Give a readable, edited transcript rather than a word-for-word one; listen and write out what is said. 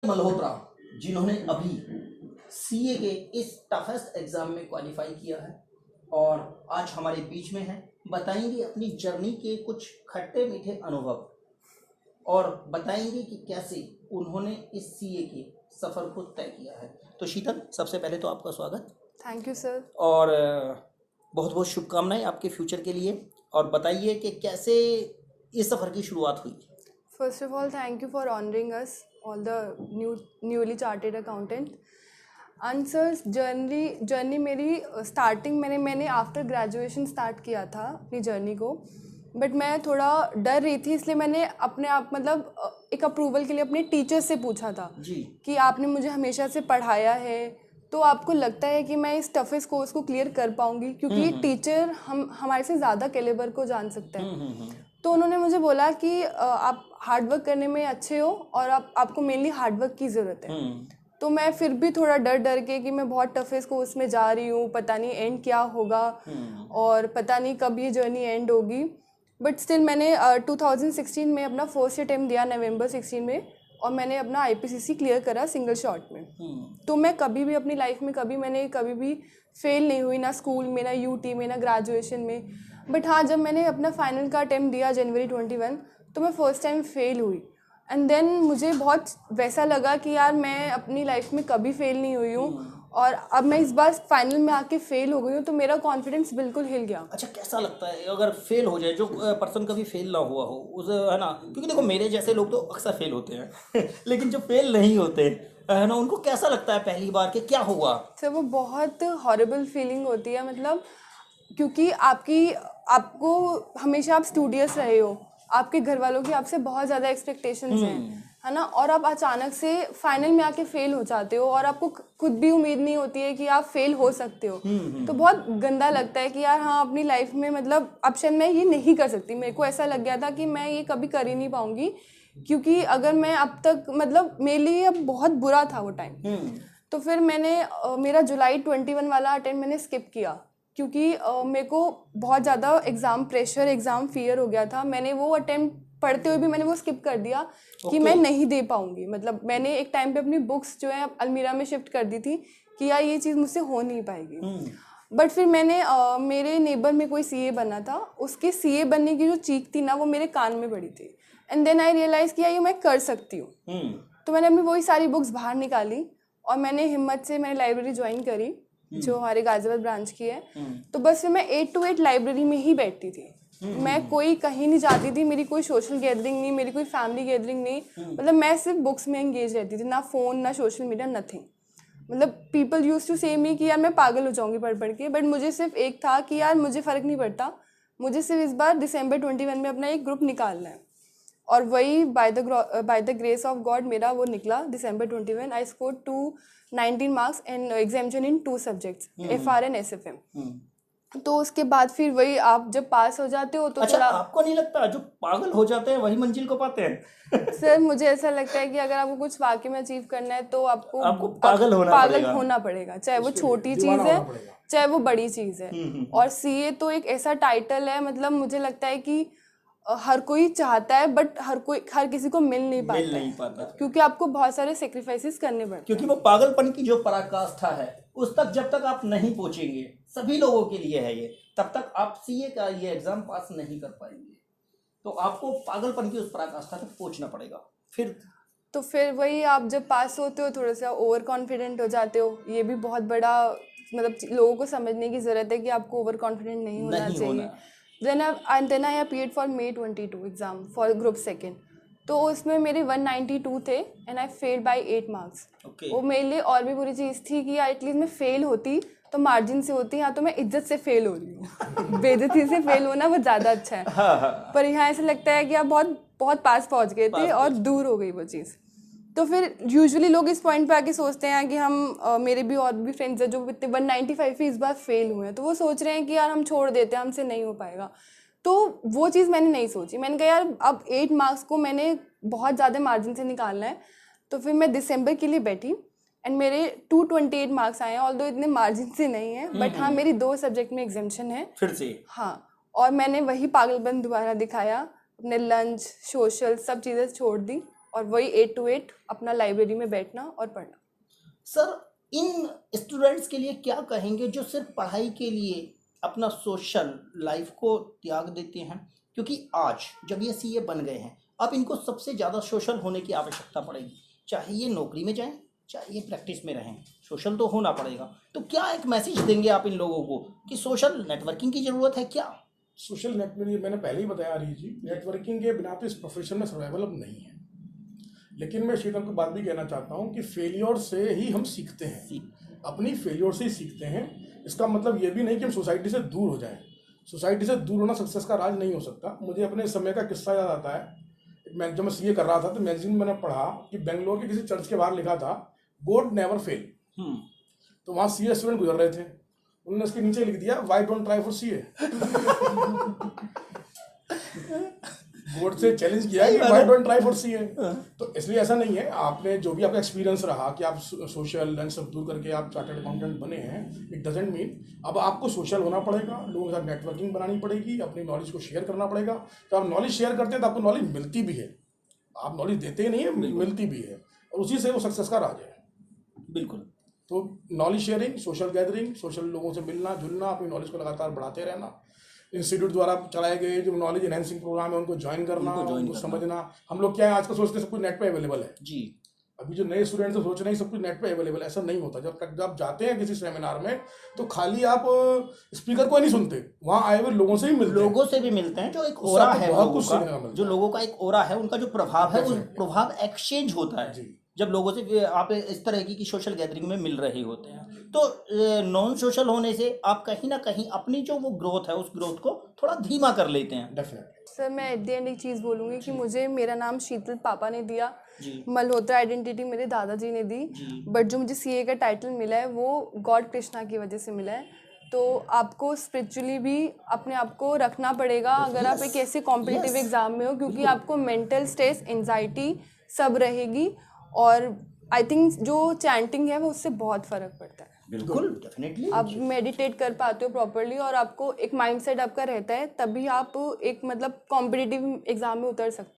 मल्होत्रा जिन्होंने अभी सीए के इस टफेस्ट एग्जाम में क्वालिफाई किया है और आज हमारे बीच में है, बताएंगे अपनी जर्नी के कुछ खट्टे मीठे अनुभव और बताएंगे कि कैसे उन्होंने इस सीए के सफ़र को तय किया है। तो शीतल, सबसे पहले तो आपका स्वागत। Thank you sir. और बहुत बहुत शुभकामनाएं आपके फ्यूचर के लिए। और बताइए कि कैसे इस सफ़र की शुरुआत हुई। First of all thank you for honouring us all the newly chartered accountant. And sir journey मेरी स्टार्टिंग मैंने आफ्टर ग्रेजुएशन स्टार्ट किया था अपनी जर्नी को। बट मैं थोड़ा डर रही थी, इसलिए मैंने अपने आप एक अप्रूवल के लिए अपने टीचर से पूछा था जी। कि आपने मुझे हमेशा से पढ़ाया है, तो आपको लगता है कि मैं इस टफेस्ट कोर्स को क्लियर कर पाऊंगी, क्योंकि टीचर हमारे से ज़्यादा कैलिबर को जान सकता है। तो उन्होंने मुझे बोला कि आप हार्डवर्क करने में अच्छे हो और आपको मेनली हार्डवर्क की ज़रूरत है। तो मैं फिर भी थोड़ा डर के कि मैं बहुत टफेस्ट कोर्स में जा रही हूँ, पता नहीं एंड क्या होगा और पता नहीं कब ये जर्नी एंड होगी। बट स्टिल मैंने 2016 में अपना फर्स्ट अटेम्प्ट दिया, नवंबर 16 में, और मैंने अपना IPCC क्लियर करा सिंगल शॉट में। तो मैं कभी भी अपनी लाइफ में कभी भी फेल नहीं हुई, ना स्कूल में, ना UT में, ना ग्रेजुएशन में। बट हाँ, जब मैंने अपना फाइनल का अटेम्प्ट दिया जनवरी 21, तो मैं फर्स्ट टाइम फेल हुई। एंड देन मुझे बहुत वैसा लगा कि यार मैं अपनी लाइफ में कभी फेल नहीं हुई हूँ, और अब मैं इस बार फाइनल में आके फेल हो गई हूँ, तो मेरा कॉन्फिडेंस बिल्कुल हिल गया। अच्छा, कैसा लगता है अगर फेल हो जाए, जो पर्सन कभी फेल ना हुआ हो उस, है ना, क्योंकि देखो मेरे जैसे लोग तो अक्सर फेल होते हैं लेकिन जो फेल नहीं होते, है ना, उनको कैसा लगता है पहली बार कि क्या हुआ। सर वो बहुत हॉरिबल फीलिंग होती है, मतलब क्योंकि आपको हमेशा आप स्टूडियस रहे हो, आपके घर वालों की आपसे बहुत ज़्यादा एक्सपेक्टेशंस हैं, है ना, और आप अचानक से फाइनल में आके फेल हो जाते हो और आपको खुद भी उम्मीद नहीं होती है कि आप फेल हो सकते हो। तो बहुत गंदा लगता है कि यार हाँ, अपनी लाइफ में मतलब अब शायद मैं ये नहीं कर सकती। मेरे को ऐसा लग गया था कि मैं ये कभी कर ही नहीं पाऊंगी, क्योंकि अगर मैं अब तक मतलब मेरे लिए अब बहुत बुरा था वो टाइम। तो फिर मैंने मेरा जुलाई 21 वाला अटेम्प्ट मैंने स्किप किया, क्योंकि मेरे को बहुत ज़्यादा एग्ज़ाम प्रेशर, एग्ज़ाम फियर हो गया था। मैंने वो अटेम्प्ट पढ़ते हुए भी मैंने वो स्किप कर दिया कि मैं नहीं दे पाऊंगी। मतलब मैंने एक टाइम पे अपनी बुक्स जो है अलमीरा में शिफ्ट कर दी थी कि यार ये चीज़ मुझसे हो नहीं पाएगी। बट फिर मैंने मेरे नेबर में कोई CA बना था, उसके CA बनने की जो चीख थी ना, वो मेरे कान में पड़ी थी। एंड देन आई रियलाइज़ कि यार ये मैं कर सकती हूँ। तो मैंने अपनी वही सारी बुक्स बाहर निकाली और मैंने हिम्मत से मैंने लाइब्रेरी ज्वाइन करी, जो हमारे गाजियाबाद ब्रांच की है। तो बस फिर मैं 8 to 8 लाइब्रेरी में ही बैठती थी। मैं कोई कहीं नहीं जाती थी, मेरी कोई सोशल गैदरिंग नहीं, मेरी कोई फैमिली गैदरिंग नहीं। मतलब मैं सिर्फ बुक्स में एंगेज रहती थी, ना फ़ोन, ना सोशल मीडिया, नथिंग। मतलब पीपल यूज टू से मी कि यार मैं पागल हो जाऊंगी पढ़ पढ़ के, बट मुझे सिर्फ एक था कि यार मुझे फ़र्क नहीं पड़ता, मुझे सिर्फ इस बार दिसंबर 21 में अपना एक ग्रुप निकालना है। और वही by the grace of God मेरा वो निकला दिसंबर 21। I score 219 marks in examination in 2 subjects, FR and SFM। तो उसके बाद फिर वही आप जब पास हो जाते हो तो अच्छा, थोड़ा। आपको नहीं लगता जो पागल हो जाते हैं वही मंजिल को पाते हैं सर मुझे ऐसा लगता है कि अगर आपको कुछ वाकई में अचीव करना है तो आपको पागल होना पड़ेगा, चाहे वो छोटी चीज़ है चाहे वो बड़ी चीज़ है। और CA तो एक ऐसा टाइटल है, मतलब मुझे लगता है कि हर कोई चाहता है, बट हर किसी को मिल नहीं पाता, क्योंकि आपको बहुत सारे सेक्रीफाइसेस करने पड़ते हैं। क्योंकि वो पागलपन की जो पराकाष्ठा है उस तक जब तक आप नहीं पहुंचेंगे, सभी लोगों के लिए है ये, तब तक आप CA का ये एग्जाम पास नहीं कर पाएंगे। तो आपको पागलपन की उस पराकाष्ठा तक पहुंचना पड़ेगा। फिर वही आप जब पास होते हो थोड़ा सा ओवर कॉन्फिडेंट हो जाते हो। ये भी बहुत बड़ा मतलब लोगों को समझने की ज़रूरत है कि आपको ओवर कॉन्फिडेंट नहीं होना चाहिए। then I appeared for May 22 exam for group second. तो उसमें मेरे 192 थे and I fail by 8 marks. वो मेरे लिए और भी बुरी चीज़ थी कि यार एटलीस्ट मैं फेल होती तो मार्जिन से होती, यहाँ तो मैं इज्जत से फेल हो रही हूँ बेइज्जती से फेल होना वो ज़्यादा अच्छा है। पर यहाँ ऐसा लगता है कि आप बहुत बहुत पास पहुँच गए थे और दूर हो गई वो चीज़। तो फिर यूजुअली लोग इस पॉइंट पे आके सोचते हैं कि हम मेरे भी और भी फ्रेंड्स हैं जो इतने 195 ही इस बार फेल हुए हैं, तो वो सोच रहे हैं कि यार हम छोड़ देते हैं, हमसे नहीं हो पाएगा। तो वो चीज़ मैंने नहीं सोची। मैंने कहा यार अब 8 मार्क्स को मैंने बहुत ज़्यादा मार्जिन से निकालना है। तो फिर मैं दिसंबर के लिए बैठी एंड मेरे 228 मार्क्स आए हैं, ऑल्दो इतने मार्जिन से नहीं है, बट हाँ मेरी 2 सब्जेक्ट में एग्जामिशन है फिर से। हाँ, और मैंने वही पागलपन दोबारा दिखाया, अपने लंच, सोशल सब चीज़ें छोड़ दी और वही 8 to 8 अपना लाइब्रेरी में बैठना और पढ़ना। सर, इन स्टूडेंट्स के लिए क्या कहेंगे जो सिर्फ पढ़ाई के लिए अपना सोशल लाइफ को त्याग देते हैं? क्योंकि आज जब ये सीए बन गए हैं, अब इनको सबसे ज़्यादा सोशल होने की आवश्यकता पड़ेगी। चाहे ये नौकरी में जाएं, चाहे ये प्रैक्टिस में रहें, सोशल तो होना पड़ेगा। तो क्या एक मैसेज देंगे आप इन लोगों को कि सोशल नेटवर्किंग की ज़रूरत है क्या? सोशल नेटवर्किंग मैंने पहले ही बताया हरी जी, नेटवर्किंग के बिना तो इस प्रोफेशन में सर्वाइवल अब नहीं है। लेकिन मैं शीतल को बात भी कहना चाहता हूँ कि फेलियर से ही हम सीखते हैं, अपनी फेलियर से ही सीखते हैं। इसका मतलब ये भी नहीं कि हम सोसाइटी से दूर हो जाएं। सोसाइटी से दूर होना सक्सेस का राज नहीं हो सकता। मुझे अपने समय का किस्सा याद आता है। मैं जब सीए कर रहा था तो मैगजीन में मैंने पढ़ा कि बेंगलोर के किसी चर्च के बाहर लिखा था गॉड नेवर फेल। तो वहाँ सीए स्टूडेंट गुजर रहे थे, उन्होंने उसके नीचे लिख दिया why don't try for CA. Board से चैलेंज किया है कि why don't try for CA. तो इसलिए ऐसा नहीं है, आपने जो भी आपका एक्सपीरियंस रहा कि आप सोशल लंच सब दूर करके आप चार्टर्ड अकाउंटेंट बने हैं, इट डजेंट मीन अब आपको सोशल होना पड़ेगा, लोगों के साथ नेटवर्किंग बनानी पड़ेगी, अपनी नॉलेज को शेयर करना पड़ेगा। तो आप नॉलेज शेयर करते हैं तो आपको नॉलेज मिलती भी है, आप नॉलेज देते ही नहीं है, मिलती भी है, और उसी से वो सक्सेस का राज है। बिल्कुल। तो knowledge sharing, social gathering, social लोगों से मिलना जुलना, अपनी नॉलेज को लगातार बढ़ाते रहना, इंस्टीट्यूट द्वारा चलाए गए जो नॉलेज एनहेंसिंग प्रोग्राम है उनको ज्वाइन करना, उनको समझना। हम लोग क्या है आजकल सोचते हैं सब कुछ नेट पे अवेलेबल है जी। अभी जो नए स्टूडेंट्स हैं सोच रहे हैं सब कुछ नेट पे अवेलेबल, ऐसा नहीं होता। जब तक जब जाते हैं किसी सेमिनार में तो खाली आप स्पीकर को नहीं सुनते, वहाँ आए हुए लोगों से ही मिलते हैं, लोगों से भी मिलते हैं, जो एक ओरा है बहुत लोगों कुछ का, सीखने का मिलता जो लोगों का एक ओरा है, उनका जो प्रभाव है, वो Definitely. प्रभाव एक्सचेंज होता है जी। जब लोगों से आप इस तरह की सोशल गैदरिंग में मिल रहे होते हैं। तो नॉन सोशल होने से आप कहीं ना कहीं अपनी जो वो ग्रोथ है उस ग्रोथ को थोड़ा धीमा कर लेते हैं। डेफिनेटली। सर मैं एट द एंड एक चीज़ बोलूँगी कि मुझे मेरा नाम शीतल पापा ने दिया, जी। मल्होत्रा आइडेंटिटी मेरे दादाजी ने दी, बट जो मुझे सीए का टाइटल मिला है वो गॉड कृष्णा की वजह से मिला है। तो आपको स्पिरिचुअली भी अपने आप को रखना पड़ेगा अगर आप एक ऐसे कॉम्पिटिटिव एग्ज़ाम में हो, क्योंकि आपको मेंटल स्ट्रेस, एंजाइटी सब रहेगी, और आई थिंक जो चैंटिंग है वो उससे बहुत फ़र्क पड़ता है। बिल्कुल, डेफिनेटली। आप मेडिटेट कर पाते हो प्रॉपरली और आपको एक माइंडसेट आपका रहता है, तभी आप एक मतलब कॉम्पिटिटिव एग्ज़ाम में उतर सकते हो।